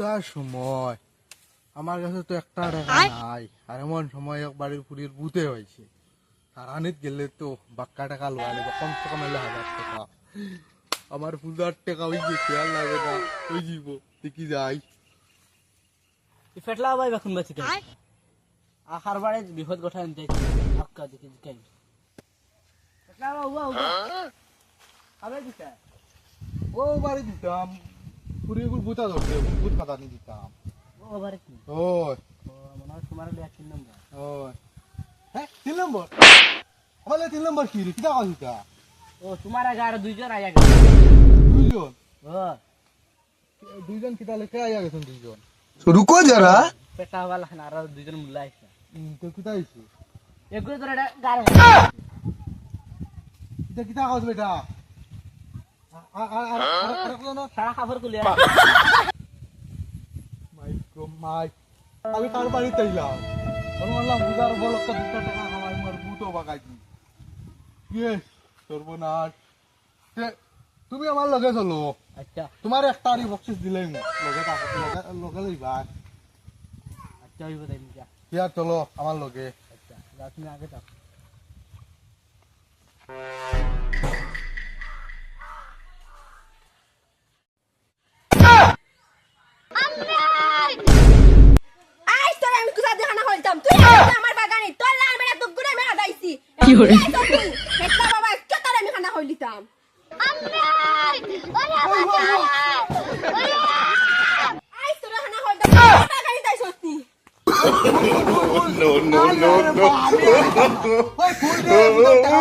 পূজার সময় আমার কাছে তো একটা টাকা নাই, আর এমন সময় এক বাড়ির পুরীর ভূতে হয়েছে। তারানিত গেলে তো বাক্কা টাকা লোয়া নেবে, কমসে কম হলে 1000 টাকা। আমার পূজার টাকা ওই যে খেয়াল লাগে না, ওই জীব দেখি যাই। ফেটলা ভাই এখন বাঁচিতে আখার বাড়ে বিপদ গোঠা আনতে আক্কা দেখি কেন ফেটলা বাবা আবে দিছে ও বাড়ি দিতাম পুরীর ভূতা ধরতে, ভূত কাটানি দিতাম। ও বারে কি ওই ও মনে হয় তোমার লিয়া 3 নম্বর ওই হ্যাঁ 3 নম্বর। আমার 3 নম্বর কি রে, কিটা কথা? ও তোমার আগে আর দুইজন আয়া গেছে দুইজন? ও দুইজন কিটা লেখে আইয়া গেছেন দুইজন। रुको जरा ফেটলা वाला না আর দুইজন মুল্লা আইছে তো কিটা হইছে? এগুলো ধরে গাড়ি কিটা কিটা কাজ বেটা? আর কোন সারা খাবার কুলিয়া মাইক আমি কার বাড়িতে এলাম, বললাম বুঝার বল একটা 2 টাকা কামাই মার বুটো বাগাইছি। ইয়ে সর্বনাশ। তুমি আমার লগে চলো, আচ্ছা তোমার একটা আরি বক্সিস দিলেই লগে লগে লইবা। আচ্ছা হইব তাই যা ইয়া চলো আমার লগে। আচ্ছা যা তুমি আগে যাও আই তোর আমি কুসা দেখানা হইতাম তুই আমার বাগানে তোর লাল মেরা তো গুড়ে মেরা দাইছি কি হরে হেটলা বাবা কত আমি খানা হইলিতাম আই তোর খানা হইতাম বাগানে দাইছ তুই नो नो नो नो ওই ফুল দে টাকা